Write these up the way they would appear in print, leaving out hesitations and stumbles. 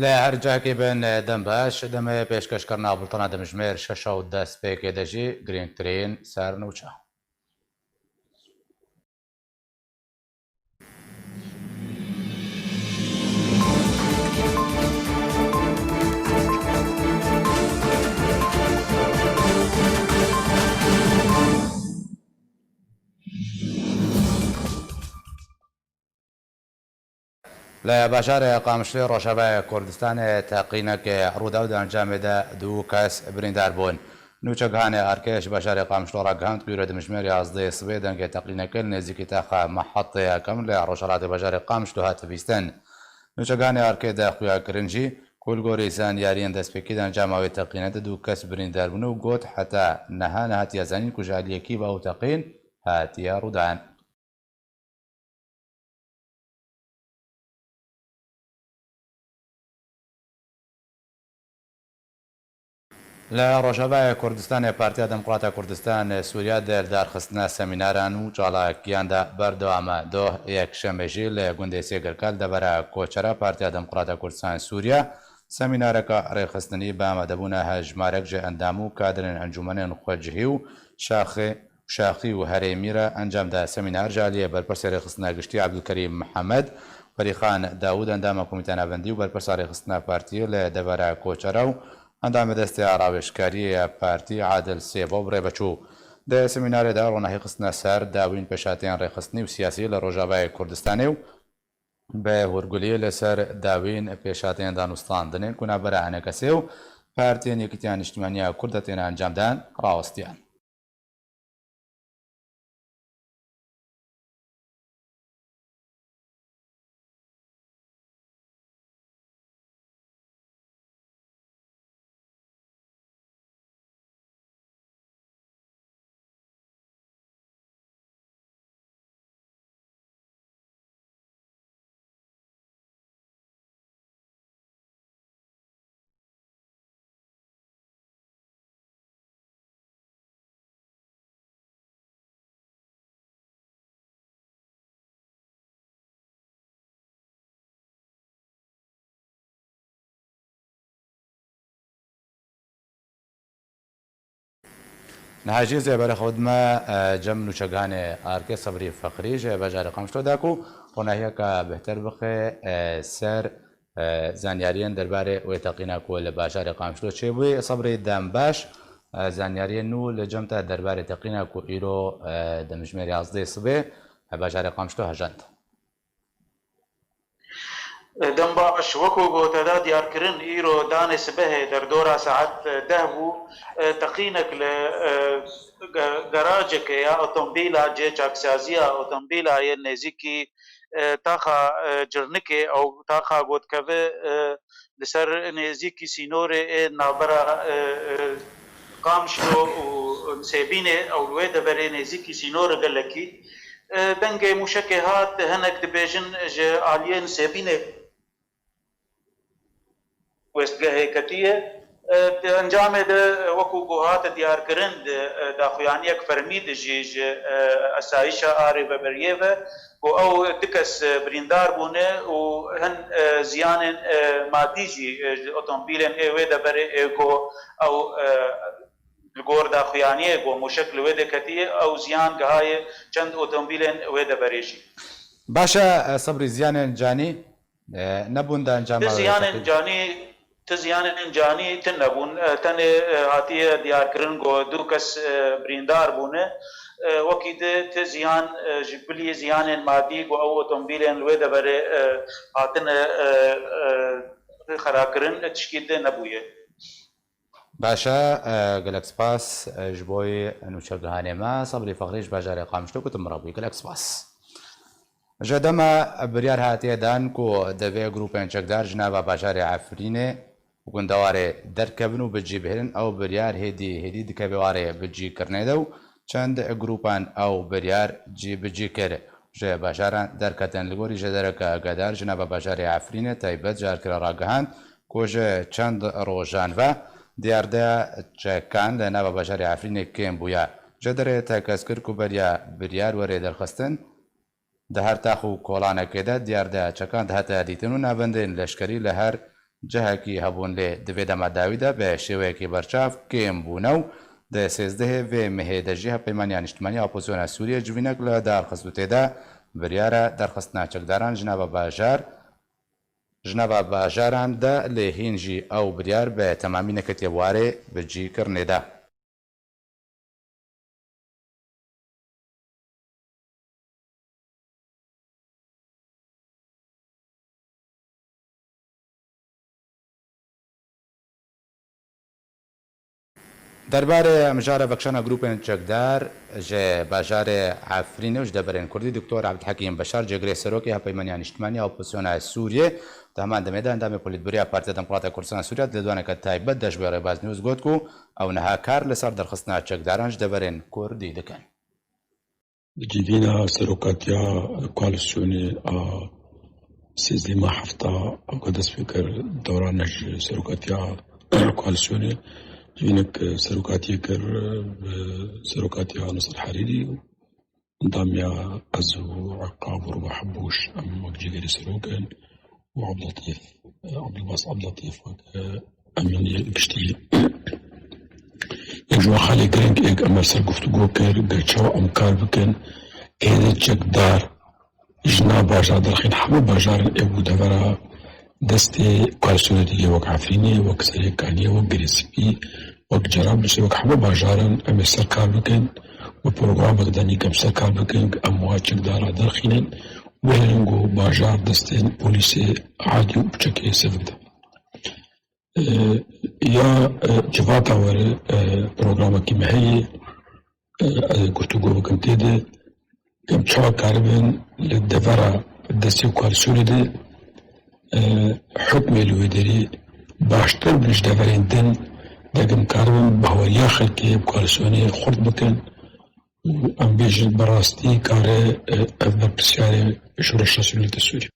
لە هەرجاکێ بن دەم باش دەمە پێشکەشکردنا بڵتەنە دەمژمێر 6 و دەست پێکێ دەژی گرنگترین سەر نوچە. لە باشارە قامشلێ ڕۆژەبای کوردستانê teqînekê Rûda û encamê de du kes birîndar bûn. Nûçegihanê Arkeş Başarê Qamişlo ra gihand ku îro di mijmêrê 11 Sibê dengê teqînekê li nêzîkî texa mehetê yekem li Rojhilatê Bajarê Qamişlo hat bîstin. Nûçegihanê Arkê de xuyakirin jî ku li gorî zanyariyên destpêkî de encama wê teqînê de du kes birîndar bûne û got heta niha nehatiye zanîn ku ji aliyekî ve ew teqîn hatiye rûdan. لە ڕۆژەبای کوردستانی پارتیا دموکراتە کوردستان سووریا دەردارخستنە سەمیناران و چاڵاکیاندا بەردەوامە دۆ یەکشەمبێژی لە گوندێ سێگرکال دەبەرە کۆچەرە پارتیا دموکراتە کوردستان سووریا سەمینارەکە ڕێخستنی بە ئامادەبوونە هەژمارەك جێ ئەندام و کادرن ئەنجومەنێن خۆجهی و شاخی و هەرێمیرە ئەنجامدا سەمینار ژالیە بەرپرسە ڕێخستنە گشتی عەبدولکەریم محەممەد فەریخان داود ئەندامە کۆمیتە ناوەندی و بەرپرسە ڕێخستنە پارتیە لە دەبەرە کۆچەرە و ئەندامە دەستی ئاراوێشکاریە پارتی عادل سێبۆ بڕێبەچوو دە سەمینارێدا ڕۆناهی خستنە سەر داوین پێشاتیان ڕێخستنی و سیاسی لە ڕۆژاوای کوردستانی و بە هورگولی لەسەر داوین پێشاتیان دانوستاندنێن کوونابەرە هەنەکەسێ و پارتیان یەکیتیان نیشتیمانیە کوردە تێنە ئەنجامدان ڕاوەستیان. نهاجی زێبەرە خودمە جەم نوچەگانێ ئارکێ سەبری فەقریژ بەژارە قەمشتۆ داکو ڕۆناهیەکە بهتر بخێ سەر زانیاریان دەربارەی وێ تەقیناکۆ لە باژارە قامشتۆ چێ بووی سەبری دام باش زانیاریە نو لە جەمتە دەربارەی تەقیناکۆ ئیرۆ دەمژمێری 11 سبێ باژارە قامشتۆ هەژەند. دەم باش وەکو گۆتەدا دیارکردن ئیرۆ دانێ سبەهێ دەردۆرا سەعات 10 بوو تەقینێک لە گەراجێکە یا ئۆتۆمبیلا جێ چاکسازیە ئۆتۆمبیلایە نێزیکی تاخا جرنکێ ئەو تاخا گۆتکەvê لەسەر نێزیکی سینۆرێ ناوبەرە قامشلۆ و سێبینێ ئەو وێ دەبەرێ نێزیکی سینۆرە گەلەکی دەنگێ موشکێ هات هەنێک دەبێژن ژە ئالیێن سێبینێ وێستگەهێکەتیە ئەنجامێ دە وەکو گۆهاتە دیارکردن داخویانیەک فەرمی دژی ژە ئەسایشە ئارێ بەبەریێڤە بۆ ئەو دکەس بریندار بوونێ و هەن زیانên مادی jî ئۆتۆمبیلên ئێوێ دەبەرێ ئێگۆ ئەو گۆر داخویانیە بۆ موشک لە وێ دەکەتیە ئەو زیان گەهایە چەند ئۆتۆمبیلên وێ دەبەرێژی. باشە سەبری زیانên جانی نەبوون دا ئەنجام زیانên جانی زیانên canî tin nebûn tenê hatiye diyarkirin got du kes birîndar bûne wekî de ti ziyan ji bilî ziyanên madî got ew otomobîlên li wê deverê hatine xerakirin tişkî de nebûye. باشە gelek spas ji bo nûçegihanê me Sebrî Feqrî ji bajarê Qamişlo gotim mirabûyî gelek spas. Ji dema biryar hatiye dan ku divê grûpên çekdar ji nava bajarê Efrînê gundewarê derkevin û bicîbihêrin ew biryar hêdî dikeve warê bicîkirnê de û çend grûpan ew biryar bicî kir ji bajaran derketin li gorî ji dereka gedar ji nava bajarê Efrînê taybet carkira ragihand ku ji çend rojan ve دیاردا چەکان لە ناوە باژاری ئەفرینێ کێم بووە جە دەرێ تەکەس کرد و بەریا بریار وەرێ دەرخستن دە هەر تاخ و کۆڵانەکێدا دیاردا چەکان هەتە دیتن و نابندێن لەشکری لە هەر جهەکی هەبوون لێ divê dema dawî de bi şêweyekî berçav kêm bûne û di sêzdehê vê mehê de jî Hevpeymaniya Niştimaniya Opozisyona Sûriye civînek li darxistûtê de biryara derxistina çekdaran ji nava bajaran de lê hîn jî ew biryar bi temamî neketiye warê bi cîkirinê de. دربارەی ئەمژارە بەخشانە گروپên çekdar ji bajarê Efrînê û ji deverên Kurdî Dr. Ebdihekîm Beşar cêgirê Serokê Hevpeymaniya Niştimaniya Opozisyona Sûriye di heman demê de endamê Polîtbûrêya Partiya Demokrata Kurdistana Sûriye di lêdwaneke taybet de ji wê Rêbaz News got ku ew niha kar li ser derxistina çekdaran ji deverên Kurdî dikin. Civîna serokatiya koalisyonê a sêzdehema hefta ew dest pê kir dewrana ji serokatiya koalisyonê civînek serokatiyê kir bi serokatiya Nasir Herîrî û endamiya ez û Eqab û Ruba Hebûş em wek cêgerê serok in û Abdulbas Abdlatîf wek emîniyê giştî yek ji wan xelê giring êk em ser guftûgû kir gi çawa em kar bikin êdî çekdar ji nav bajar derxîn hemû bajarên ev û devera destê koalisyonê dîgê wek Efrînê wek Serêkaniyê wek Girêspî wek Cerablûsê wek hemû bajaran em ê ser kar bikin û programek de nîk em ser kar bikin em wiha çekdara derxînin wêrin got bajar destên polîsê adî û biçekê sevik de. Ya civata were programekî me heye guftûgû bikim tê de em çawa karibin li devera destê koalisyonê de hukmê li wê derê baştir bi ji deverên din degim karibin baweriya xelkê koalisyonê xurt bikin û em bêjin bi rastî kare ev berpirsyarê Şûreşa Sûriyetê Sûriye.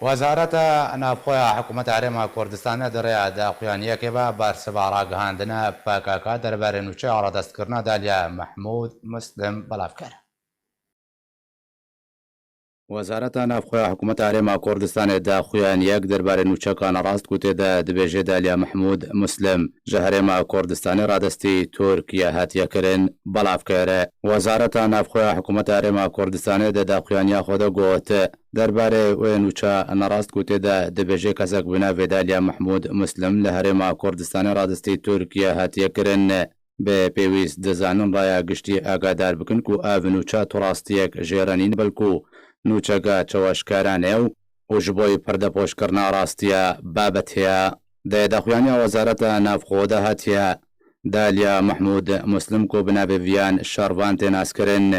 وەزارەتە ناوخۆیە حکوومەت هەرێما کوردستانە دەڕێیا داخوایانیەکێ بە بارسەبا ڕاگەهاندنە پاکاکە دەربارەی نوچەی ئاڕادەستکردنا دالیا محمود مسلم بەڵافکەرە. وەزارەتە ناوخۆیە حکوومەت هەرێما کوردستانê daxuyaniyek derbarê nûçekana rast ku tê de dibêje Dalya Mahmud Muslim ji herêma Kurdistanê radestî Tirkiye hatiye kirin belavkere. Wezareta Navxweya Hikûmeta Herêma Kurdistanê de daxuyaniya xwe de got derbarê wê nûça nerast ku tê de dibêje kesek bi navê Dalya Mahmud Muslim li herêma Kurdistanê radestî Tirkiye hatiye kirin. Bê pêwîst dizanin raya giştî agadar bikin ku ev nûça turastiyek jêranîn bilku nûçeka çaweşkaran e û ji bo perdepôşkirina rastiya babet heye. Di daxuyaniya Wezareta Navxwe de hatiye Dalya Mahmud Muslim ku bi navê viyan şervan tên naskirin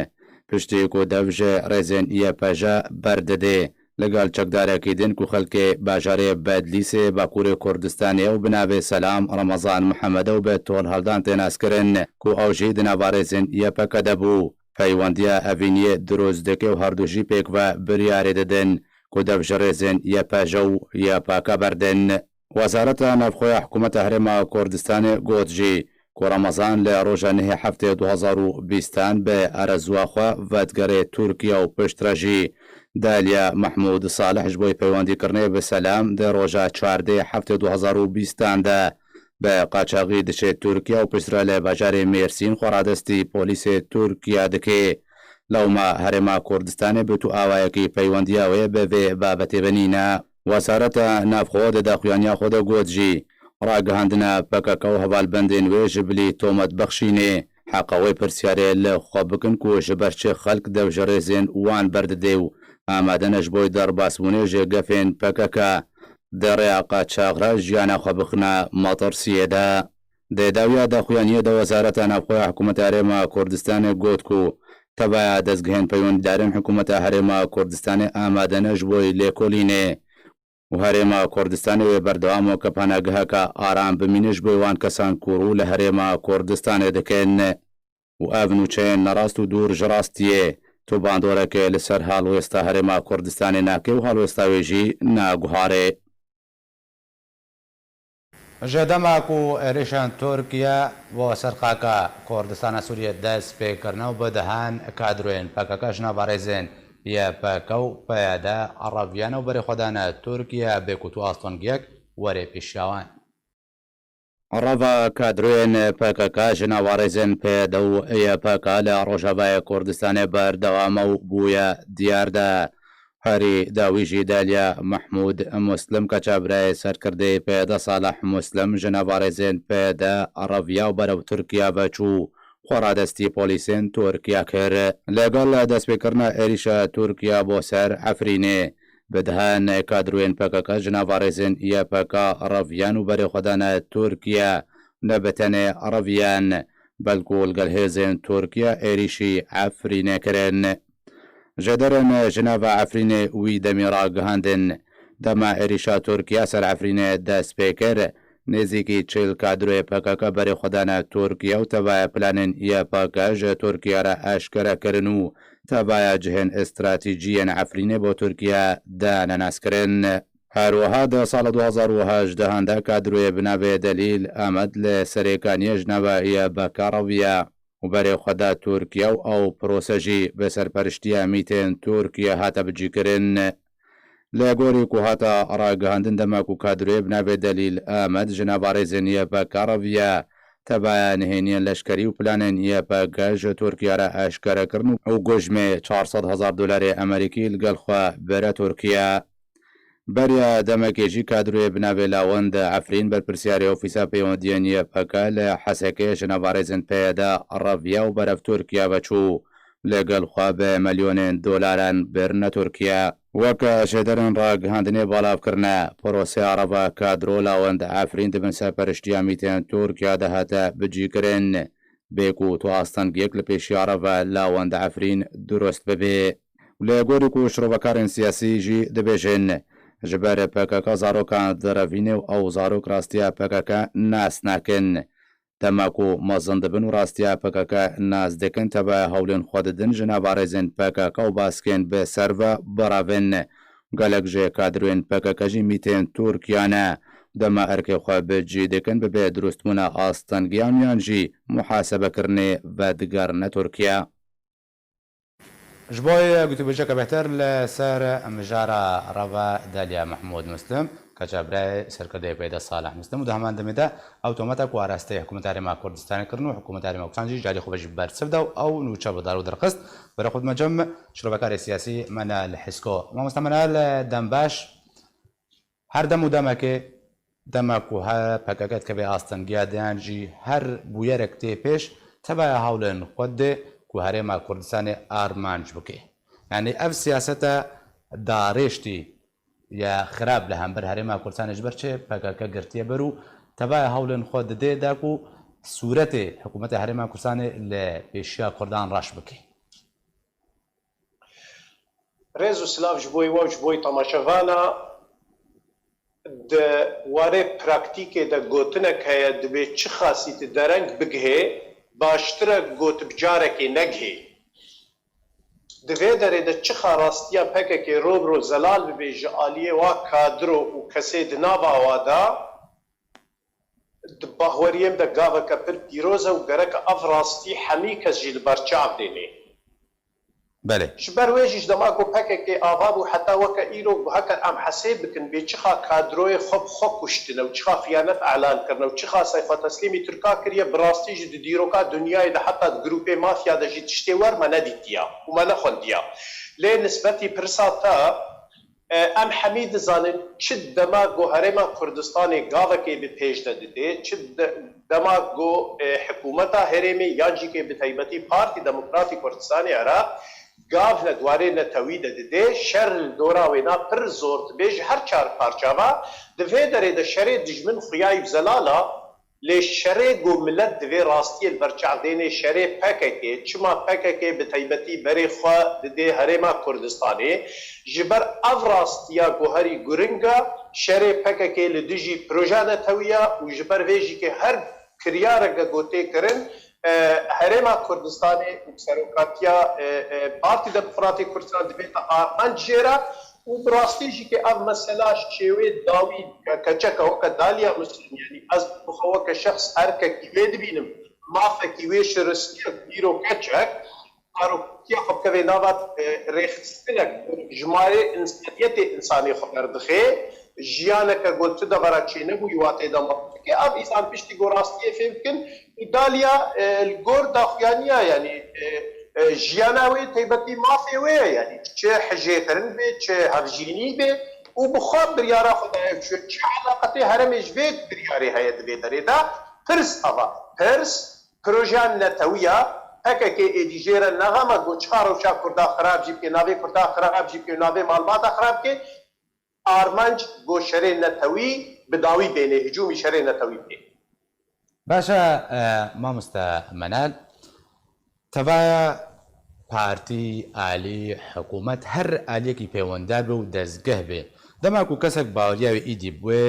piştî ku dev ji rêzên YPJ berdidê لەگەڵ چەکدارێکی din ku xelkê bajarê Bedlîsê Bakurê Kurdistanê û bi navê Selam Remezan Mihemed û bi tol heldan tên naskirin ku ew jî di nava rêzên YPK de bû. Peywandiya evîniyê diroz dike û herdû jî pêk ve biryarê didin ku dev ji rêzên YPJ û YPK berdin. Wezareta Navxweya Hikûmeta Herêma Kurdistanê got jî ku Remezan li roja nihê heftê 2020 bi erezwa xwe vedgerê Tirkiye û piştre jî Dalya Mahmud Salih ji bo peywandîkirinê bi Selam di roja çardê heftê 2020 de bi qaçaxî diçe Tirkiye û piştre li bajarê Mêrsîn xwe radestî polîsê Tirkiye dike. Lewma Herêma Kurdistanê bi tu awayekî peywandiya wê bi vê babetê binîne. Wezareta Navxwe di daxuyaniya xwe de got jî ragihandina PKK û hevalbendên wê ji bilî tometbexşînê heqa wê pirsyarê li xwe bikin ku ji ber çi xelk dev ji rêzên wan berdide û amade ne ji bo derbasbûnê ji gefên PKK di rêya qaçaxra jiyana xwe bixine matirsiyê de. Di dawiya daxuyaniyê de Wezareta Navxweya Hikûmeta Herêma Kurdistanê got ku tevaya dezgehên peywendîdarên Hikûmeta Herêma Kurdistanê amade ne ji bo lêkolînê û Herêma Kurdistanê wê berdewam û kepanegeheka aram bimîne ji bo wan kesan ku rû li Herêma Kurdistanê dikin û ev nûçeyên nerast û dûr ji rastiyê tu bandoreke li ser halwêsta Herêma Kurdistanê nake û halwêsta wê jî naguharê. جدەماک و عێریشان تورکیا بۆ سەرقاکە کوردستانە سووریە دەست پێکردنەوە بەدەهان کادروێن پەکەکە ژنەبارێزێن یەپەکە و پەیادە عەڕەبیانە و بەرەخۆدانە تورکیا بێکوت و ئاستۆنگیەک وەرێ پیشاوان ڕەڤە کادروێن پەکەکە ژنەوارێزێن پێدە و یەپەکە لە ڕۆژەڤایە کوردستانێ بەردەوامە و بوویە دیاردا هەری داویژی دالیا محمود مسلم کە چابرای سەرکردەی پێدە ساڵح مسلم ژنەوارێزێن پێدە عەڕەڤیا و بەرەو تورکیا بەچوو خۆڕادەستی پۆلیسێن تورکیا کرد لەگەڵ دەستپێکردنە عێریشە تورکیا بۆ سەر ئەفرینێ بدهان کادروێن پەکەکە ژنەوارێزێن یەپەکە عەڕەڤیان و بەرەخۆدانە تورکیا نەبەتەنێ عەڕەڤیان بەڵکو لەگەڵ تورکیا عێریشی ئەفرینێکردن ژەدەرن ژنەڤە ئەفرینێ وی دەمی ڕاگەهاندن دەما عێریشە تورکیا سەر ئەفرینێ دەست پێکرد نێزیکی 40 کادروێ پەکەکە بەرەخۆدانە تورکیا و تەبایە پلانن یەپەکەژ تورکیارە ئاشکەرەکردن و تەبایە جهێن ئستراتیجیەن ئەفرینێ بۆ تورکیا دانەناسکردن هەروەها دە ساڵە 2010 هەندا کادروێ بنابێ دەلیل ئەمەد لە سەرێکانیە ژنەڤە یەپەکە ڕەڤیە و بەرێخۆدا تورکیا و ئەو پرۆسەژی بەسەرپەرشتیە میتێن تورکیا هاتە بجیکردن لە گۆری و هاتە ڕاگەهاندن دەماک و کادروێ بنابێ دەلیل ئەمەد ژنەبارێزێن یەپەکە ڕەڤیە تەبایە نهێنیە لەشکری و پلانێن یەپەکەژ تورکیارە ئاشکەرەکردن و ئەو گۆژمێ 400,000 دلاری ئەمریکی لەگەڵخوا بەرە تورکیا بەریە دەمەکێژی کادروێ بنابێ لاوەند ئەفرین بەرپرسیاری ئۆفیسا پەیوەندیە یەپەکە لە حەسەکەی ژنەبارێزن پێدا ڕەڤیا و بەرەف تورکیا بەچوو لەگەڵخوا بە مەلیۆنێن دۆلاران برنە تورکیا وەکە ژێدەرن ڕاگەهاندنێ بەڵاوکردنە پرۆسێ عەرەڤە کادرۆ لاوەند ئەفرین دەبن سەرپەرشتیە میتێن تورکیا دەهاتە بجیکردن بێک و تو ئاستەنگیەک لە پێشی عەرەڤە لاوەند ئەفرین دروست ببێ لە گۆری و شرۆڤەکارن سیاسیژی دەبێژن ji ber PKK zarokan derevînê û ew zarok rastiya PKK nas nakin dema ku mezin dibin û rastiya PKK nas dikin tebe hewlên xwe didin ji nevarêzên PKK û baskên bi ser ve biravin gelek jê kadrên PKK jî mîtên Tirkiye ne dema erkê xwe bi cî dikin bibe durustbûna astengiyan yan jî muhasebekirinê vedigerne Tirkiye. Ji bo gotûbêjeka bêhter li ser mijara reva Delya Mahmud Muslim keçebreyê serkirdeyê pêda Salih Muslim û di heman demê de awtomata ku arasteyê hikûmeta Herêma Kurdistanê kirin û hikûmeta Herêma Kurdistanê jî carî xwe ve jî bersiv da û ew nûçe bi dar û derxist bere xwe mecem şirovekarê siyasî mene li Hêsko mamoste mene li dembeş her dem û demekê demek ku PKK dikeve astengiya diyan jî her bûyerek tê pêş tebeya hewlên xwe dê ku Herêma Kurdistanê armanc bike. Yani ev siyaseta darêştî ya xirab li hember Herêma Kurdistanê ji ber çê PKK girtiye ber û tebeya hewlên xwe didê de ku sûretê hikûmeta Herêma Kurdistanê li pêşiya Kurdan raş bike. Rêz û silav ji bo we ji bo temaşevana di warê praktîkê de gotinek heye dibe çi xasîtî dereng bigihê baştir e gotibcarekê negihê. Di vê derê de çixa rastiya PKK robro zelal bibe ji aliyê wa kadro û kesê di nava wa da di bahweriyêm de gaveke pir pîroz e û gerek ev rastî hemî kes jî li ber çav dêne. Belê. Ji ber wê jî ji dema ku PKK ava bû heta weke îro heker em hesê bikin bê çixa kadroyê xwe bi xwe kuştine û çixa xiyanet elan kirine û çixa sayfa teslîmî Tirka kiriye bi rastî jî di dîroka dunyayê de heta di grûpê mafya de jî tiştê wer me nedîtiya û me nexwendiya. Lê nisbetî pirsa te em hemî dizanin çi dema got Herêma Kurdistanê gavekê bi pêş de didê, çi dema got hikûmeta Herêmê yan jî kê bi taybetî Partî Demokratîk Kurdistanê Iraq gav li dwarê netewî de didê şer li dora wê na pir zor dibê ji her çar parçava di vê derê de şerê dijmin xuyayî zelala lê şerê got millet divê rastiyê li ber çavdênê şerê PKK çima PKK bi taybetî berê xwe didê Herêma Kurdistanê ji ber ev rastiya guherî giringa şerê PKK li dijî proje netewîya û ji ber vê jî ke her kiryareke gotê kirin Herêma Kurdistanê û serokatiya Partî Demokratîk Kurdistan dibête armanc jêra و براستیجی که اف مثلا شیوه داوی کچک وکا دالیا مسلم یعنی از بخوا شخص هر کیوه دبینم مافه کیوه شرستی بیرو کچک ارو کیا خب که نوات رخصتنک جماره انسانیت انسانی خبر دخه جیانه که گلت دبرا چینه بو یواته دم که اب انسان پشتی گوراستی فهم کن دالیا الگور داخیانیا یعنی جیاناوی تیبتی مافی وی یعنی چه حجیترن به چه هرجینی به و بخواب بریارا خدای چه علاقتی هرمش به بریاری هیت به دریدا پرس اوا پرس پروژه نتویا هکه که ادیجر نغمه گوچار و چا کردا خراب جیب که ناوی کردا خراب جیب که ناوی معلومات خراب که آرمانج گو شر نتوی بداوی بینه هجومی شر نتوی بینه باشا مامۆستا منال تەڤایە پارتی ئالی حکوومەت هەر ئالێکی پەیوەنددار بێ و دەستگەه بێ دەماکو کەسێک باوەریاوی ئیدی بوێ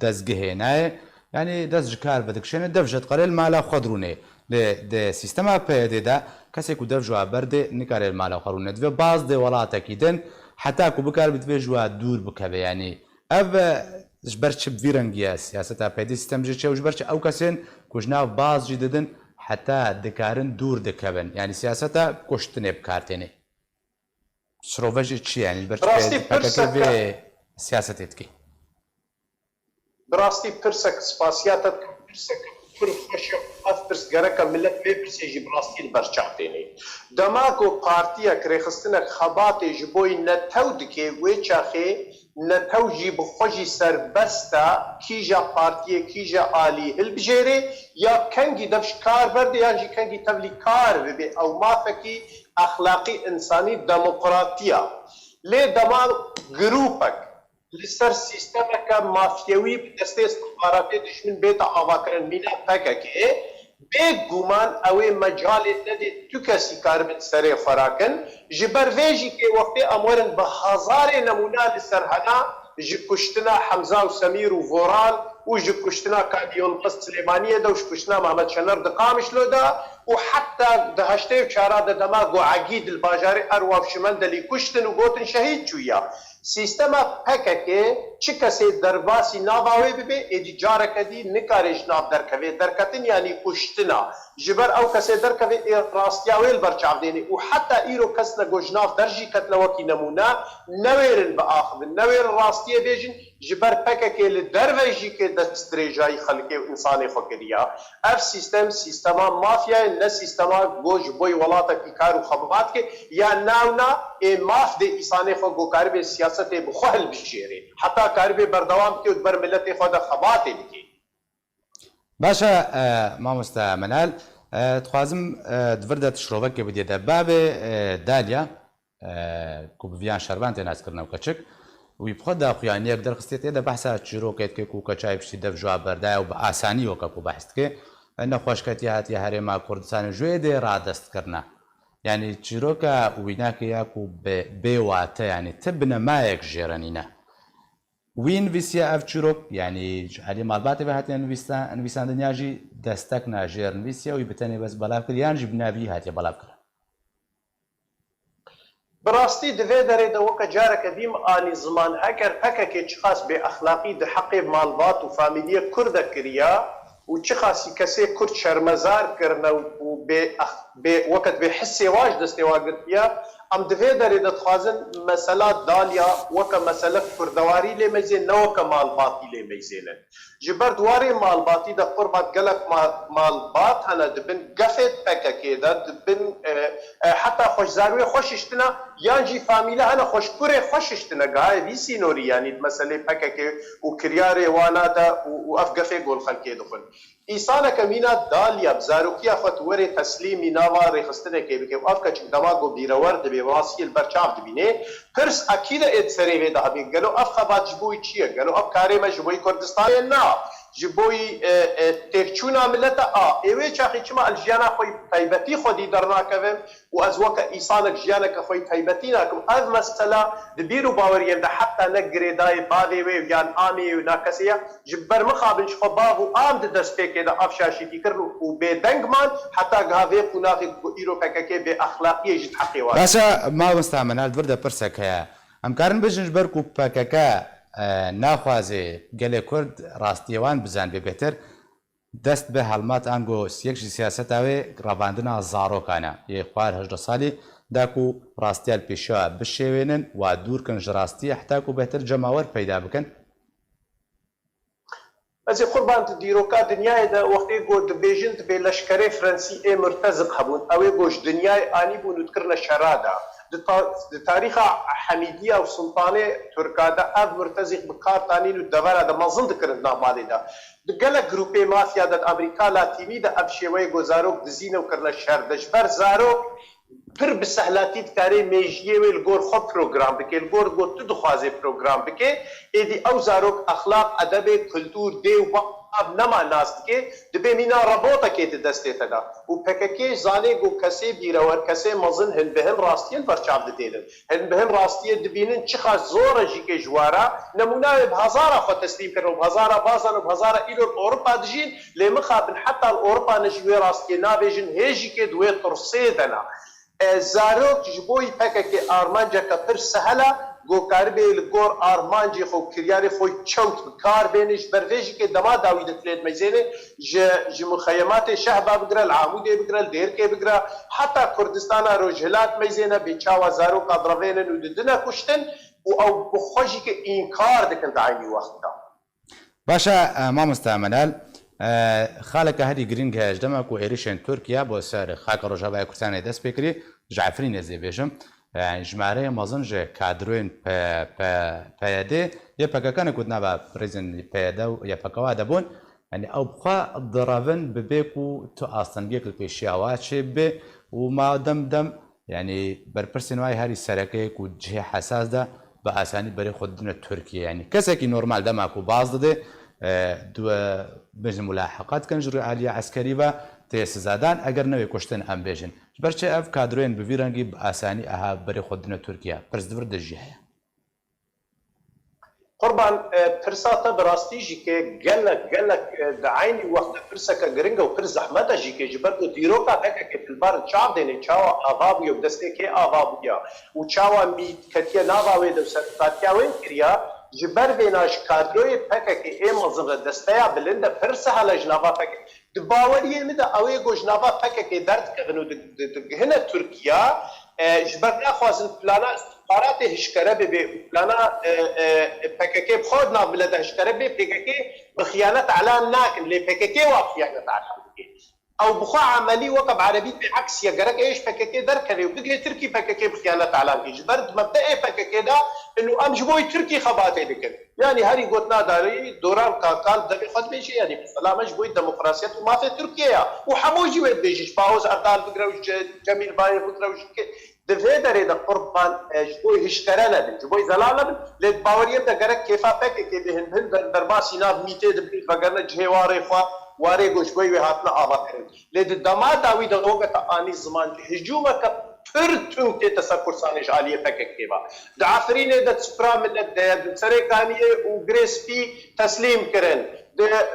دەستگەهێنایە یعنی دەست ji kar vedikşêne dev ji qerê li mala xwe dirûnê lê sîstema PYD de kesek ku dev ji we berdê nikare li mala xwe rûne divê baz dê welatekî din heta ku bikar bi divê ji we dûr bikeve yanî ev ji ber çi vî rengiye siyaseta PYD sîstem jî çê û ji ber çi ew kesên ku ji nav baz jî didin heta dikarin dûr dikevin yanî siyaseta kuştinê bikartênê şirove jî çi yanî li ber çi PKK vê siyasetê dike براستی پرسک سپاسیاتت پرسک پر خوش اف پرس گرکا ملت به پرسیجی براستی برچاقتینی دماغو پارتیا کرخستنه خبات جبوی نتو دکه وی چاخه نتو جی بخوشی سربستا کیجا پارتیا کیجا آلی هل بجیره یا کنگی دفش کار برده یا جی کنگی تولی کار ببی او ما فکی اخلاقی انسانی دموقراطیا لی دماغ گروپک لسر سیستمک مافیوی به دست استخبارات دشمن بیت آواکرن مینا پککه به گومان اوی مجال ندی تو کسی کار من سر فراکن جبر ویجی که وقتی امورن به هزار نمونه لسر هنا جکشتنا حمزه و سمیر و وران و جکشتنا کادیون قصد سلیمانیه دا و جکشتنا محمد شنر دقامش لو دا و حتی دهشته و چارا دا دماغ و عقید الباجاری ارواف شمن دلی کشتن و گوتن شهید چویا سیستم پککه چه کسی درباسی ناواوی ببی ادجاره کدی نکارش ناف درکوی درکتن یعنی کشتنا جبر او کسی درکوی راستیاویل برچاو دینی و حتی ایرو کس نگوش ناف درجی کتلوکی نمونه نویرن با آخبن نویر راستیه بیجن جبر پککه لدرویجی که دست ریجای خلقی و انسانی خوکریا اف سیستما مافیا نه سیستما گوش بوی ولاتا کی کار و خبرات که یا ناونا ماف ده انسانی خو گوکار به سیاست بخوال بشیره حتی کار به بردوام که بر ملت خود خبات بکی باشا مامۆستا منال دخوازم دڤردە تشرۆڤەکێ بدێتە بابێ دالیا ku biviyan şervan tê nazkirina keçik wî bi xwe daxuyaniyek derxistê tê de behsa çîrokekê ku keçayê piştî dev ji we berdaya û bi asanî weke ku behs dike nexweşketiya hatiye herêma Kurdistanê ji wê dê radestkirina yanî çîroka wînakê ya ku bê wate yanî ti binemayek jêrenîne wî nivîsiye ev çîrok yanî ji herî malbatê ve hatiye nivîsandiniya jî destek najêr nivîsiye wî bi tenê bes belav kir yan jî binavî hatiye belav kirin براستی دوی داره دو که جاره کدیم آنی زمان اگر پکه که چه خاص به اخلاقی ده حق مالبات و فامیلی کرد کریا و چه خاصی کسی کرد شرمزار کرنه و به وقت به حسی واج دسته واقعیا ام دوی داره دخوازن مسئله دالیا وکه مسئله کردواری لی میزین نو که مالباتی لی میزینن جبر دواری مالباتی ده قربت گلک مالبات هنه دبن گفت پکه که ده دبن حتی خوشزاروی خوششتنا یانجی فامیله هنه خوشکوره خوششتنا گای ویسی نوری یعنی مسئله پکه که و کریاره وانا ده و اف گفه گل خلقه دخل ایسانه کمینا دالیا بزاروکی افت وره تسلیمی ناوا ریخستنه که بکه و افکا چک دماغو بیرورد بی واسی البرچاف دبینه پرس اکیده ات سری ویده هبین گلو اف خبات جبوی چیه گلو اف کاری ما جبوی کردستانه نا جبوی تکچونا ملتا ایوه چاخی چما الجیانا خوی تایبتی خودی درناکویم و از وکا ایسانک جیانا که خوی تایبتی ناکم از مسئله دبیرو باوریم ده حتی نگری دای باوی وی یان آمی و ناکسیه جبر مخابن شخو باو آم ده دست پیکه ده افشاشیتی کرن و به دنگ من حتی گاوی قناقی ایرو پککه به اخلاقی جد حقی وارد باشا مامۆستا منال دڤردە پرسێک هەیە ئەمکارن بژنج بەرک و پەکەکە ناخوازێ گەلێ کورد ڕاستیەوان بزان بێتر دەست بە هەڵمات ئەنگۆ سیەکشی سیاسەتاوێ ڕەباندنا زارۆکانە یە خوار هەژدە ساڵی داک و ڕاستیال پێشەوە بشێوێنن و دوورکن ژ ڕاستیە حتاک و بێتر جەماوەەر پەیدا بکەن ئەزی قوربان دیرۆکا دنیایدا وەختی گۆ دەبێژن دەبێ لەشکرەی فرەنسی ئێ مرتەزق هەبوون ئەوێ گۆش دنیای ئانی بوون و دکردنە شەرادا تاریخا حەمیدیە و سڵتانێ تورکادا ئەv مرتەزیق بکارتانین و دەڤەرە دەمەزن دکردن نامالێدا گەلە گروپێ مافیادا ئەمریکا لاتینیدا ئەv شێوەیە گۆ زارۆک دزینە و کردنە شەر دەژبەر زارۆک پر bi sehlatî dikarê mêjiyê wê li gor xwe program bike li gor tu dixwaze program bike êdî ew zarok exlaq edebê kultûr dê û bav nema nas dike dibe mîna rebotekê di destê te da û PKK zanê got kesê bîrewer kesê mezin hin bi hin rastiyên berçav didêrin hin bi hin rastiyê dibînin çixa zor e jîkê ji wara nemûnayê bi hezara xwe teslîm kirin û bi hezara bazan û bi hezara îro li Ewropa dijîn lê mixabin heta li Ewropa ne ji wê rastiyê nabêjin hê jîkê di wê tirsê de na زارۆک ji bo PKK armanceka pir sehel e gokaribê li gor armancê xwe kiryarê xwe çewt bi kar bêne ji ber vê jîkê dema dawî ditilê meyzênê ji mixeyematê şehba bigire li Amûdê bigire li Dêrkê bigire heta Kurdistana Rojhilat meyzêne bêçawa zaroka direvênin û didine kuştin û ew bi xwe jîkê înkar dikin di aynî wexta باشە مامۆستا مەلال خالێکە هەری گرنگ هەیە دەمەک و عێریشێن تورکیا بۆ سەر خاکە ڕۆژاوای کوردستانی دەست پێکری ژعفرین ێزێ بێژم ژمارەیە مەزن ژێ کادروێن پەیەدێ یە پەکەکەنە کووت نابە پرێزن پەیەدە و یەپەکەوا دەبوون ئەنی ئەو بخوا دڕەڤن ببێک و تو ئاستەنگێک لە پێشیاوا چێ بێ و مادەم دەم یعنی بەرپرسین وای هەری سەرەکەیەک و جهێ حەساسدا بە ئاسانی بەرێ خۆدنە تورکیە ینی کەسێکی نۆرمال دەماک و باز دەدێ بژم ملاحقات کەن ژڕوی عالیە عسکەری بە تێسزادان ئەگەر نەوێ کوشتن ئەم بێژن بەرچێ ئەف کادروێن بڤی ڕەنگی بە ئاسانی ئەها بەرێ خۆدنە تورکیا پرسدور دەژی هەیە قوربان پرساتە بەڕاستی ژیکێ gelek di aynî wexta pirseke giring û pir zehmeta jîkê ji ber ku dîroka pekekê filbar çav dêne çawa ava bûye û destêkê ava bûye û çawa mîtketiye nava wê de sertatiya wê kiriya ji ber vêna ji kadroyê pekekê ê mezin re desteya bilind e pir sehel e ji nava pekekê di baweriyê min de ew ê got ji nava pekekê derdikevin û digihine Tirkiya ji ber naxwazin plana istihbaratê hişkere bibe plana PKK bixwe nav bile de hişkere bê PKK bi xiyanet elan nakin lê PKK wa xiyanet elan dike ew bixwe emelî weke bi erebî beعکس ye gerek êş PKK derkeve û bigê Tirkî PKK bi xiyanet elan kir ji ber mebdeê PKK da انه ام جبوی ترکی خباته دکن یعنی هری گوتنا داری دوران کاکال دبی خود بیشی یعنی سلام جبوی دموکراسیت و مافی ترکیه و همو جوید بیشش باوز اردال بگروش جمیل بایر بگروش که دفعه داره ده قربان جبوی هشتره ندن جبوی زلال ندن لید باوریم ده گرک کیفا پکه که بهن هن در باسی ناب میته دبید وگرنه جهواره خواه واره گوش بوی و هاتنا آبا کرد لید دما داوی ده وقت آنی زمان هجومه که پر تونتي تسكر سانج عاليه PKK دعافرين ده سبرا من ده سركانيه وغريسبي تسليم كرن ده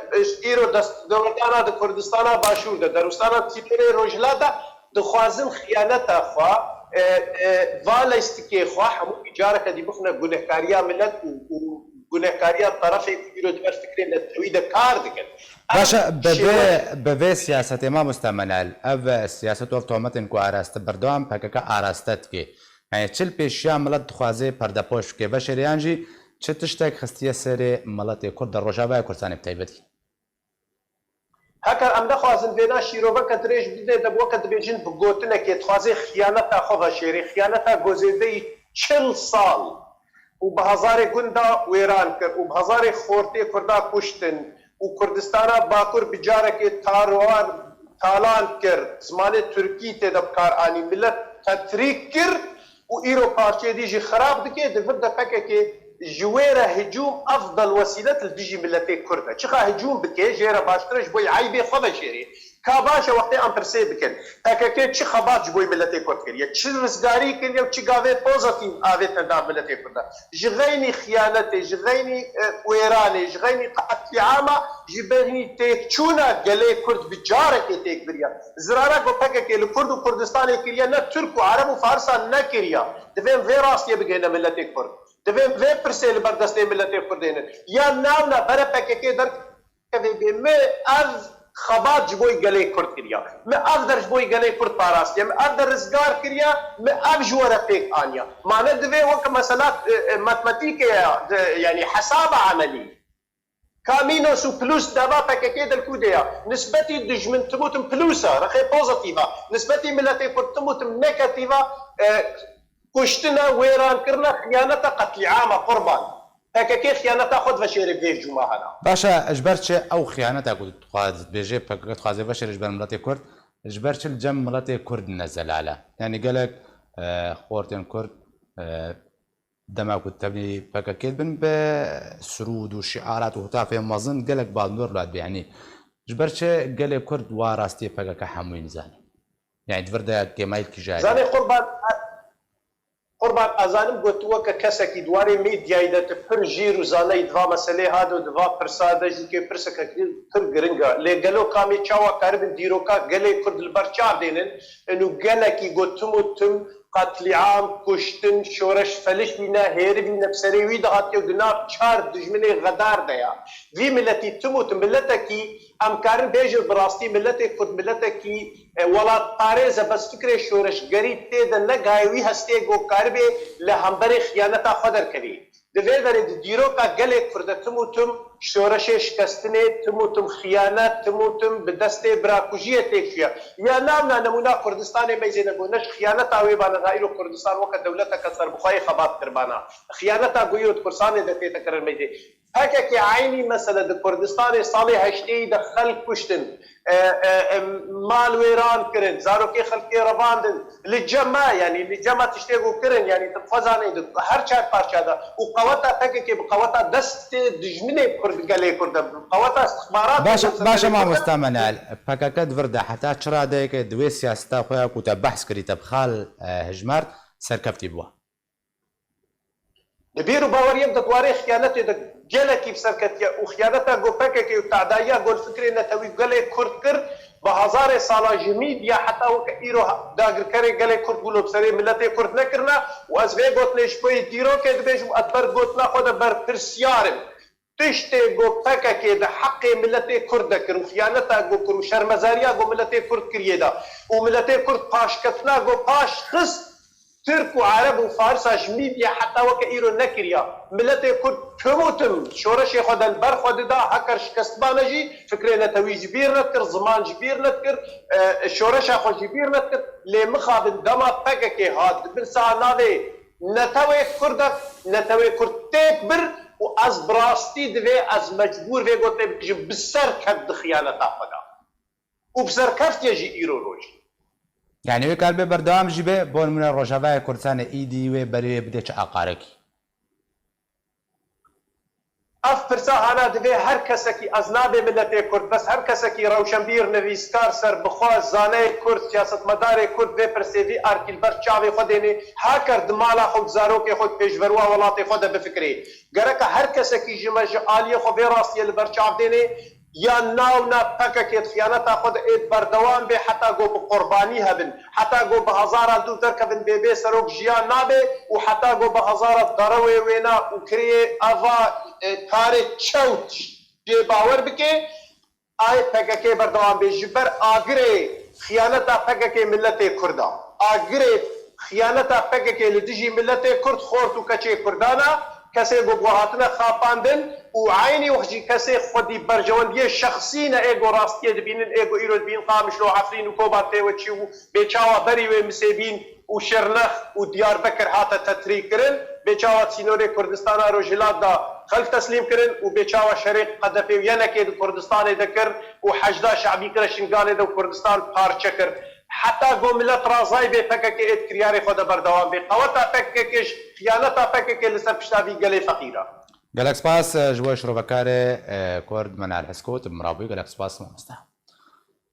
ايرو دولتانا ده كردستانا باشور ده دروستانا تيبري روجلادا ده خوازن خيانت اخوا فالا استكي خوا حمو اجاره دي بخنا گنهكاريا ملت گنهكاريا طرفي كيلو دبر فكرين التويد كار دكن باشە بەvê سیاسەتê مامۆستا مەلال ئەv سیاست و تۆمەتên ku ئاراستە بەردەوام پەکەکە ئاراستە دکێ çil pêşiya milet dixwaze perdepôş bike veşeriyan jî çi tiştek xistiye serê miletê Kurd de Rojavayê Kurdistanê bi taybetî هەکە ئەم دەخوازن vêna şîroveka dirêj bide de weke dibêjin bi gotinekê dixwaze xiyaneta xwe veşêrê xiyaneta gozêdeyî 40 sal û bi hezarê gunda wêran kir û bi hezarê xortê Kurda kuştin û Kurdistana Bakur bi carekê tarwan talan kir zimanê Tirkî tê de bikar anî millet tetrîk kir û îro parçeyê dî jî xirab dike divir de PKK ji wê re hicûm efdal wesîlet li dijî milletê Kurd e çiqa hicûm bike jê re baştir e ji bo eybê xwe veşêrê كاباشا وقتی ام پرسه بکن پکک چی خبات جبوی ملت کرد کریه چی رزگاری کریه و چی گاوه پوزیتیو آوه تندام ملت کرد جغینی خیانت جغینی ویرانی جغینی قتل عامه جبرنی تک چونا گله کرد بجاره که تک بریا زرارا کو پکک لکرد و کردستان کریه نه ترک و عرب و فارسان نه کریه دویم وی راستی بگینا ملت کرد دویم وی پرسه لبردسته ملت کردینه یا ناونا برای پکک در که می از خبات جبوی گله کرد کریا من اف در جبوی گله کرد پاراستیا من اف در رزگار کریا من اف جوره پیک آنیا معنی دوی وقت مسئلات ماتماتیک یعنی حساب عملی كامينوس وبلوس دابا باكاكي دل كوديا نسبتي دجمن تموتم بلوسا رخي بوزيتيفا نسبتي ملاتي كنت تموتم نيجاتيفا كشتنا ويران كرنا خيانة قتل عامة قربان باكاكي خيانة خذ فشيري في جماعنا باشا اجبرتش او خيانة قلت قاد بيجي باكاكي خازي فشير اجبر ملاتي كرد اجبرتش الجم ملاتي كرد نزل على يعني قالك خورتين كرد دما كنت تبني باكاكي بن بسرود وشعارات وهتاف مازن قالك بعض نور لعب يعني جبرتش قال كرد وراستي باكاكا حموين زاني يعني تفردا كمايل كجاري زاني قربان ازانم گوتوا که کسکی دواره میدیا ایدت پر جیر و زانه دوا مسئله هادو دوا پرساده جی که پرسکه پر گرنگا لگلو کامی چاوا کاربن دیروکا گله کرد البرچار دینن انو گله کی گوتمو تم قتل عام کشتن شورش فلش بينا هير بينا بسريوي دهاتيو دناب چار دجمني غدار ديا في ملتي تموت ملتكي امكارن بيجر براستي ملتي كد ملتكي ولا طارزه بس فكره شورش غريب تيدا نغايوي هستي گو كاربي لهمبري خيانتا خدر كري دفيدر ديروكا گلك فرد تموتم شورش شکستنه تموتم خیانت تموتم به دست براکوژی تکفیه یا نامنا نمونه کردستان میزنه گونش خیانت آوی بانه غایلو کردستان وقت دولت کسر بخوای خبات کربانا خیانت آگویوت کرسان دفعه تکرر میزه هکه که عینی مثلا د کردستان سال هشتی دخل کشتن مال ویران کرن زاروکی خلقی رواندن لجمع يعني لجمع تشتغل كرن يعني تفضاني هر چار پارچا دا وقوتا تك كي بقوتا دست دجمنه كرد قالي كرد قوتا استخبارات باشا ما مستمنال باكاكد فردا حتى چرا ديك دوي سياستا خويا كوتا بحث كري تبخال هجمارت سركفتي بوا بيرو باوريم دواري خيانتي د جلكي بسركتيا وخيانتها جو باكاكي وتعدايا جو الفكري نتوي قالي كرد كر بهزار سالا جميد يا حتى وكيرو داغر كري قالي كرد قولوا بسري ملتي كرد نكرنا وازغي قلت ليش بوي ديرو كي دبيش اكبر قلت ناخذ بر برسيارم تشتي جو باكاكي د حق ملتي كرد كر وخيانتها جو كر وشرمزاريا جو ملتي كرد كريدا وملتي كرد باش كتنا جو باش خص ترك وعرب وفارس جميديا حتى وكيرو نكريا ملتي كرد تموتم شورش خد البر خد دا هكر شكست بانجي فكرنا توي جبير نتكر زمان جبير نتكر شورش خد جبير نتكر لمخاب دما باككي هاد بالساعة نادي نتوي كردك نتوي كرد تكبر واز براستي دوي از مجبور في قلت بكجي بسر كد خيانة تافدا وبسر كفت يجي ايرو روجي يعني ويك قلبي بردوام جيبه بون من الرجاء كردستان ايدي وبري بديش اقاركي اف برسا هانا دوی هر کسکی از نابه ملت کرد بس هر کسکی روشنبیر نویسکار سر بخواست زانه کرد سیاست مدار کرد به پرسیوی ارکیل بر چاوی خود اینه ها کرد مالا خود زاروک خود پیشوروا ولاتی خود بفکری گرک هر کسکی جمج عالی خود به راستی البر چاو دینه یا ناونا پککت خیانتا خود اید بردوام به حتی گو بقربانی هبن حتی گو به هزارا دو ترکبن بی سروک جیان نابه و حتی گو به هزارا دروی وینا و کریه اوا کار چوت جی باور بکه آی پککی بردوام به جبر آگره خیانتا پککی ملت کردا آگره خیانتا پککی لدیجی ملت کرد خورتو کچه کردانا کسی گوهاتنا خاپاندن و عینی وخجی کسی خودی برجواندی شخصی نه ایگو راستیه دبینن ایگو ایرو دبین قامش لو عفرین و کوباته و چی و بیچاوا بری و مسیبین و شرنخ و دیار بکر هاتا تطریق کرن بیچاوا سینوری کردستان روجلات دا خلق تسلیم کرن و بیچاوا شریق قدفی و ینکی دا کردستان دکر و حجدا شعبی کرشنگان دا کردستان پارچه کر حتى قو ملت رازاي بي فكك ايد كرياري خود بردوام بي قوتا فككش خيانتا فكك لسر بشتابي قلي فقيرة قالك سباس جوي شروبكاري كورد من الحسكوت بمرابي قالك سباس مستحى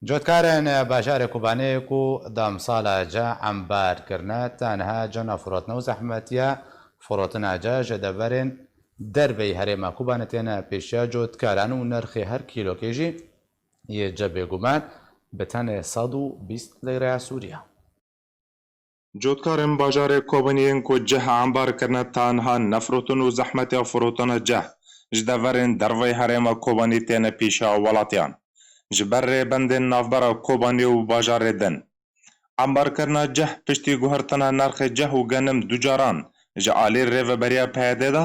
جوتکارن باژارێ کوبانەیەک و دامساڵە عەمبارکردنە تەنها جەنە فرۆتنە و زەحمەتیە فرۆتناجە ژە دەبەرێن دەربەی هەرێمە کوبانە تێنە پێشە جۆتکاران و نرخی هەر کیلۆکێژی یەجە بێگومان بتەنێ 120 لیرە سووریا. جوتکارên bajarê Kobaniyên ku ceha embarkirine tanha nefrotin û zehmetya firotana ceh ji deverên derveyê herêma Kobanî têne pêşiya welatiyan ji ber rêbendên navbera Kobanî û bajarê din. Embarkirina ceh piştî guhertina nirxê ceh û genim du caran ji alî rêveberiya PYD da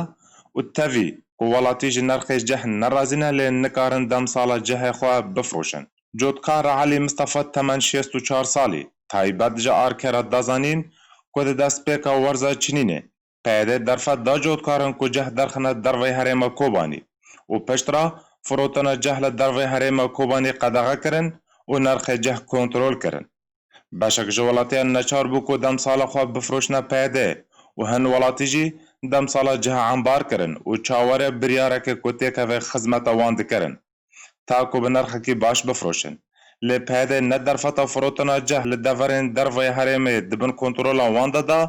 û tevî ku welatî ji nirxê ceh nerazîne lê nikarin demsala cehê xwe bifroşin. Cotkara Elî Mistefa temen 64 salî taybet ji arkera dazanîn ku di destpêka werza Çînînê PYD derfet da cotkarin ku ceh derxine derveyê herêma Kobanî û piştre firotina ceh li derveyê herêma Kobanî qedexe kirin û nirxê ceh kontrol kirin. Beşek ji welatiyan neçar bû ku demsala xwe bifroşine PYD û hin welatî jî demsala ceha embar kirin û çawarê biryarekê ku têkeve xizmeta wan dikirin ta ku bi nirxekî baş bifroşin. Lê PYD ne derfeta firotina ceh li deverên derveyê herêmê dibin kontrola wan de da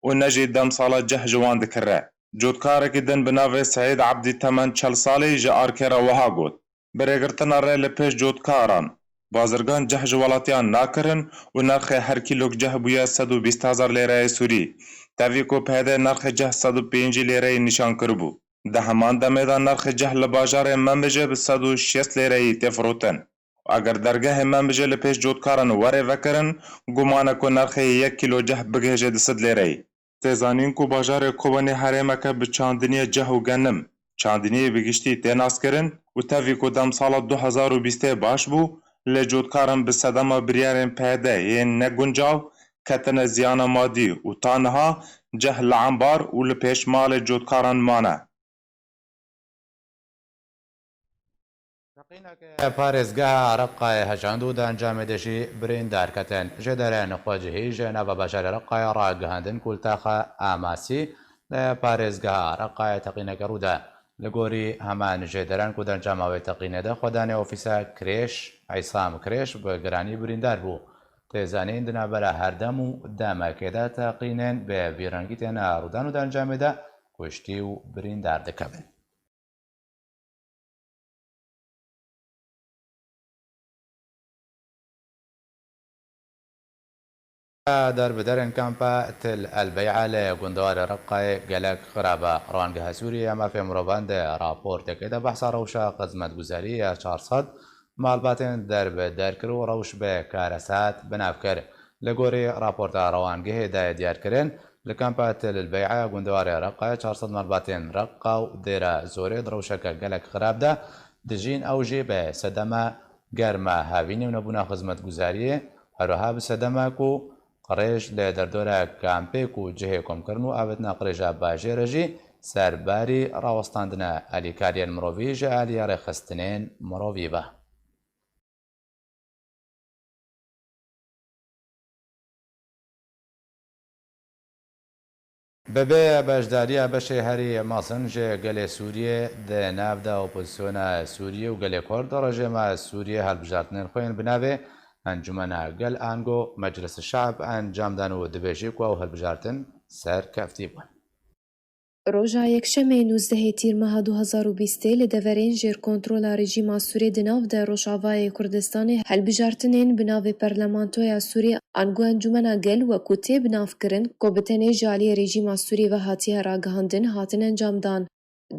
û ne jî demsala ceh ji wan dikire. Cotkarekî din bi navê Seîd Ebdî temen 40 salî ji arkêra wiha got. Bi rêgirtina rê li pêş cotkaran bazirgan ceh ji welatiyan nakirin û nirxê her kîlok ceh bûye 120,000 lêreyê Sûrî. Tevî ku PYD nirxê ceh 105 lêreyê nîşan kiribû. Di heman demê de nirxê ceh li bajarê Menbijê bi 160 lêreyî tê firotin. Eger dergehê Menbijê li pêş cotkaran werê vekirin, guman e ku nirxê 1 kîlo ceh bigihêje di 100 lêreyê. Tê zanîn ku bajarê Kobanî herêmeke bi çandiniyê ceh û genim, çandiniyê bi giştî tê naskirin û tevî ku demsala 2020 baş bû, lê cotkaran bi sedema biryarên PYD yên neguncav ketine ziyana madî û ta niha ceh li embar û li pêşmalê cotkaran mane. پارێزگا ڕقای هەژاند و دانجامێدەژی بریندارکەتن ژێ دەرێن خۆجهی ژێنە بە بەژارە ڕقای ڕاگەهاندن کولتاخە ئاماسی لە پارێزگا ڕقای تەقینەکە ڕوودا لە گۆری هەمان ژێدەران و دەنجاماوی تەقینەدا خۆدانێ ئۆفیسە کرێش عیسام کرێش بە گرانی بریندار بوو. تێزانین دنابەرە هەردەم و دامەکێدا تەقینێن بێ بیرەنگی تێنە ڕوودان و دەنجامێدا کوشتی و بریندار دەکەبن. دەربدەرن کەمپە تل ئەلبەیعە لە گوندوارە ڕقای گەلک خراپە ڕوانگەها سووریە مافێ مرۆڤان دە راپۆرتەکەیدا بەحسا ڕەوشە خزمەتگوزاریە 400 ماڵباتێن دەربدەرکرد و ڕەوش بە کارەسات بناوکرد لە گۆری راپۆرتە ڕەوانگەهێدایە دیارکردن لە کەمپە تل ئەلبەیعە گوندوارە ڕقای 400 ماڵباتێن ڕقا و دێرە زۆرێ ڕەوشەکە گەلک خراپدا دژین ئەوژێ بە سەدەمە گەرمە هاوینی و نەبوونا خزمەتگوزاریە هەروەها بسەدەمەک و قڕێژ لە دەردۆرە کامپێک و جهێ کۆمکردن و ئاوتنا قڕێژە باژێرەژی سەرباری ڕاوەستاندنە ئەلیکاریان مرۆڤی ژە ئالیا ڕێخستنێن مرۆڤی بە. بەبێ بەشداریە بەشێ هەری مەسن ژێ گەلێ سووریە دە ناودا ئۆپۆزیسیۆنە سووریە و گەلێ کۆرد ڕژێمە سووریە هەڵبژاردنێن خۆیان بناوێ ئەنجومەنە گەل ئانگۆ مەجلس شعب ئەنجامدان و دبێژی و ئەو هەڵبژاردن سەر کەفتی بوون. ڕۆژا یەکشەمێ 19 تیر مەها 2020 li deverên jêrkontrola rejîma Sûrê di nav de Rojavayê Kurdistanê helbijartinên bi navê Parlamentoya Sûrê ango encumena gel wekû tê binavkirin ku bi tenê ji aliyê rejîma Sûrê ve hatiye ragihandin hatin encamdan.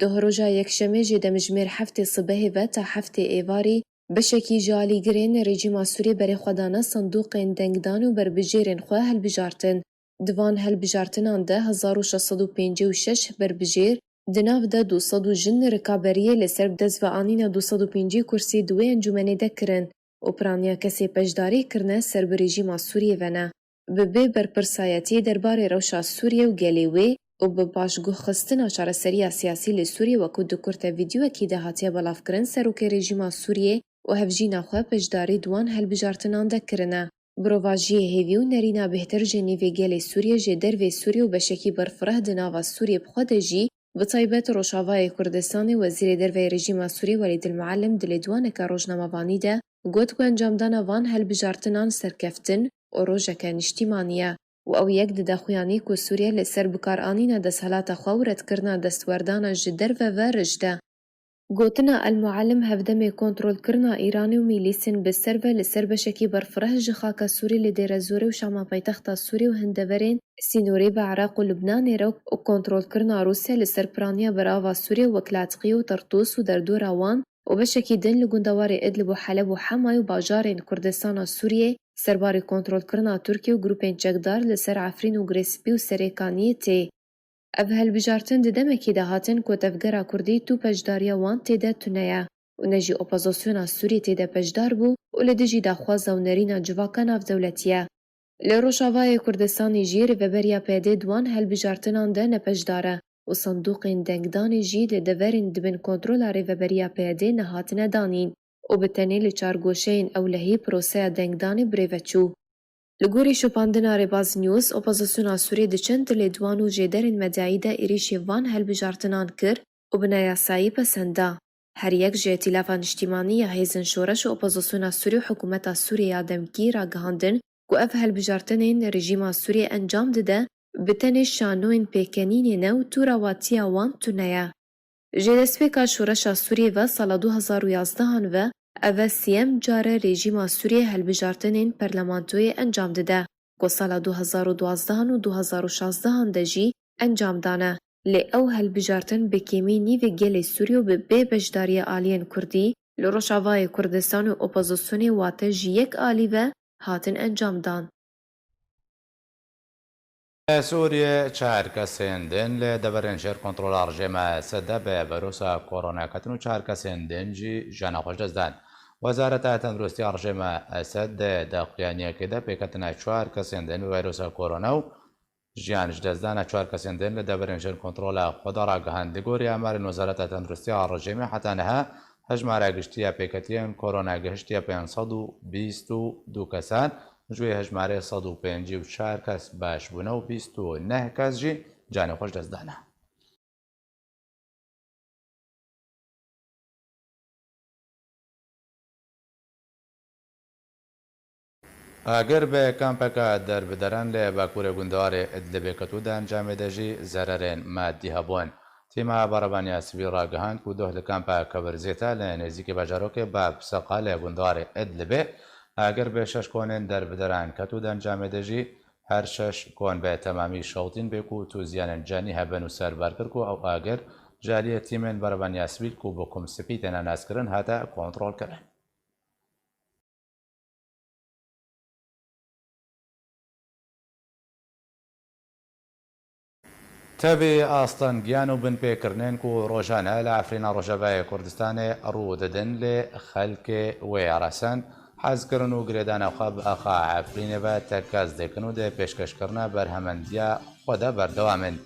Di roja yekşemê jê demijmêr heftê sibehê ve ta heftê êvarî beşekî ji alîgirên rejîma Sûrê berê xwe dane sandûqên dengdan û berbijêrên xwe helbijartin. Di van helbijartinan de 1656 berbijêr di nav de 200 jin rikaberiyê li ser destveanîna 205 kursî di wê encûmenê de kirin û piraniya kesê peşdarî kirine ser bi rejîma Sûriyê ve ne. Bi bê berpirsayetiyê derbarê rewşa Sûriye û gelê wê û bi paşguhxistina çareseriya siyasî li Sûriyê wekû di kurte vîdyoyekî de hatiye belavkirin serokê rejîma Sûriyê û hevjîna xwe peşdarî di wan helbijartinan de kirine. Birovajiyê hêvî û nerîna bêhtir jê nîvê gelê Sûriye jê dervê Sûriye û beşekî berfireh di nava Sûriyê bixwe de jî bi taybet Rojavayê Kurdistanê Wezîrê Derve Rejîma Sûrî Welîdilmuallim di lêdwaneka rojnamevanî de گوت کو انجامدانا وان هەلبژارتنان سەرکەفتن و ڕۆژەکە نیشتیمانیە و ئەو یەک ددەخویانی کو سووریا لەسەر بکارئانینە دەسەڵاتە خوا و ڕەتکردنا دەستوەردانە ji derveve rijde. Gotina El-Muallim hevdemê kontrolkirina Îranê û Mîlîsên bi ser ve li ser beşekî berfireh ji xaka Sûrî li Dêrezorê û şama paytexta Sûrî û hindeverên Sînorî bi Iraq û Lubnanê re û kontrolkirina Rûsya li ser piraniya berava Sûrî û Weklatxî û Tertûs û derdora wan û beşekî din li gundewarê Idlib û Heleb û Hemay û bajarên Kurdistana Sûriyê serbarê kontrolkirina Tirkiye û grûpên çekdar li ser Efrîn û Girêspî û Serêkaniyê tê. Ev helbijartin di demekî de hatin ku tevgera Kurdî tû pejdariya wan têde tune ye û ne jî opozisyona Sûrî têde pejdar bû û li dijî daxwaza û nerîna civaka navdewletî ye. Li Rojavayê Kurdistanê jî rêveberiya PD di wan helbijartinan de nepejdar e û sandûqên dengdanê jî li deverên dibin kontrola rêveberiya PD nehatine danîn û bi tenê li çargoşeyên ewlehî proseya dengdanê birêve çû. Li gorî şopandina Rêbaz News, opozisyona Sûrî diçin dilê diwan û jêderên medyayî de êrişê van helbijartinan kir û bi neyasayî pesenda. Her yek ji îtîlafa niştîmanî ya hêzên şoreş û opozisyona Sûrî û hikûmeta Sûriyê ya demkî ragihandin ku ev helbijartinên rejîma Sûriyê encam dide bi tenê şanoyên pêkenînê ne û tûrawatiya wan tune ye. Ji destpêka şoreşa Sûriyê ve sala 2011 ve ev e sîyem care rejîma Sûriyê helbijartinên parlamentoyê encam dide ku sala 2012 û 2016 de jî encam dane. Lê ew helbijartin bi kêmî nîvê gelê Sûrî û bi bê bejdariya aliyên Kurdî li Rojavayê Kurdistan û opozisyonê wate ji yek alî ve hatin encam dan. سوریە چهار کەسێن دن لە دەبەرێن ژێر کۆنتڕۆلا ڕژێمە سەدە بە ڤایرۆسا کۆڕۆناکەتن و چهار کەسێن دنجی ژیانەخۆش دەستدان. وەزارەتە تەندروستی ڕژێمە ئەسەد داخوایانیەکەدا پێکەتنە چوار کەسێن دن و ڤایرۆسا کۆڕۆنا و ژیانش دەستدانە چوار کەسێن دن لە دەبەرێن ژێر کۆنتڕۆلا خۆدا ڕاگەهاند لەگۆری ئامارên وەزارەتە تەندروستی ڕژێمە حتانەها هەژمارە گشتیە پێکەتیان کۆڕۆنا گەهشتیە 522 کەسان جوێ هەژمارە 154 کەس باش بوونە و 29 کەس ژی جانەخۆش دەستدانە. ئەگەر بە کامپەکە دەربدەران لە باکوورە گوندەوارێ ئیدلبێ کەتوودا ئەنجامێدەژی زەرەرێن مادی هەبوون. تیمە بەڕەبانیا سڤیل ڕاگەهاند و دۆخ لە کامپە کەبرزێتە لە نێزیکی باژارۆکێ بە پسەقا لە گوندەوارێ ئیدلبێ ئەگەر بێ 6 کۆنێن دەربدەران کەتوودا ئەنجامێدەژی هەر 6 کۆن بە تەمامی شەوتین بێک و تو زیانن جانی هەبن و سەربار کرد و ئەو ئاگەر جالیە تیمێن بەڕەبانیا سڤیل و بۆ کۆمسپی تێنە ناسکردن هاتە کۆنتڕۆڵکردن. تەبێ ئاستەنگیان و بنپێکردنێن و ڕۆژانە لە ئەفرینە ڕۆژەڤایە کوردستانê ڕوودەدەن لێ خەلکێ وێڕەسەن حەزکردن و گرێدانەخوا بەخا ئەفرینێ بە تەرکەز دەکەن و دێ پێشکەشکردنە بەرهەمەندیە خۆدە بەردەوامن.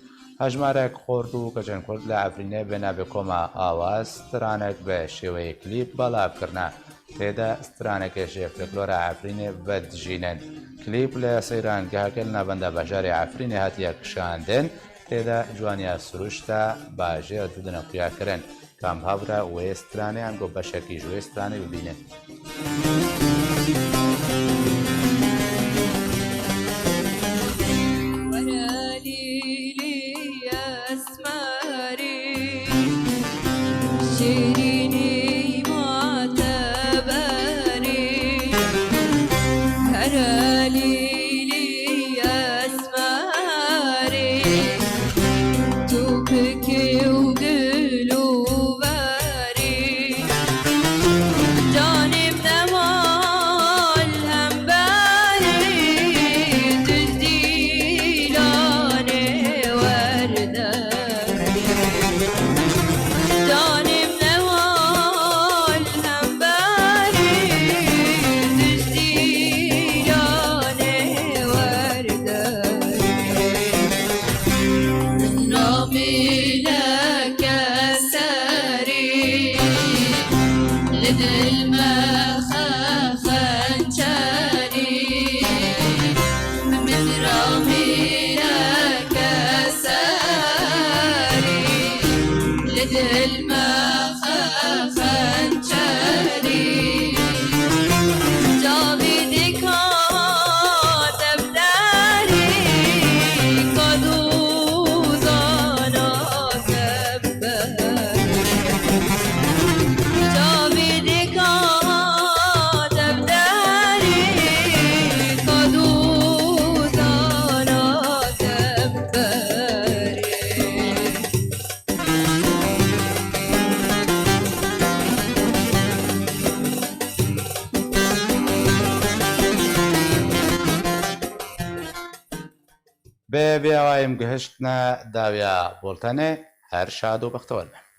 هەژمارێک خۆرد و کەچەند کورد لە ئەفرینێ بێنە بێ کۆما ئاواز سترانێک بە شێوەیە کلیپ بەڵاوکردە تێدا سترانێکێشێ فلکلۆرە ئەفرینێ بەدژینن. کلیپ لە سەیرانگەهەکە لە ناوبەندە بەژاری ئەفرینێ هاتیە کشاندن تێدا جوانیا سروشتە باژێ دوودنە قویاکردن کام هەبرە وێسترانیان بۆ بەشێکی ژوێسترانی ببینن. الماء خنجري بێ بێوایم گەهشتنە داویا بۆڵتەنێ هەر شاد و بەختەوەرە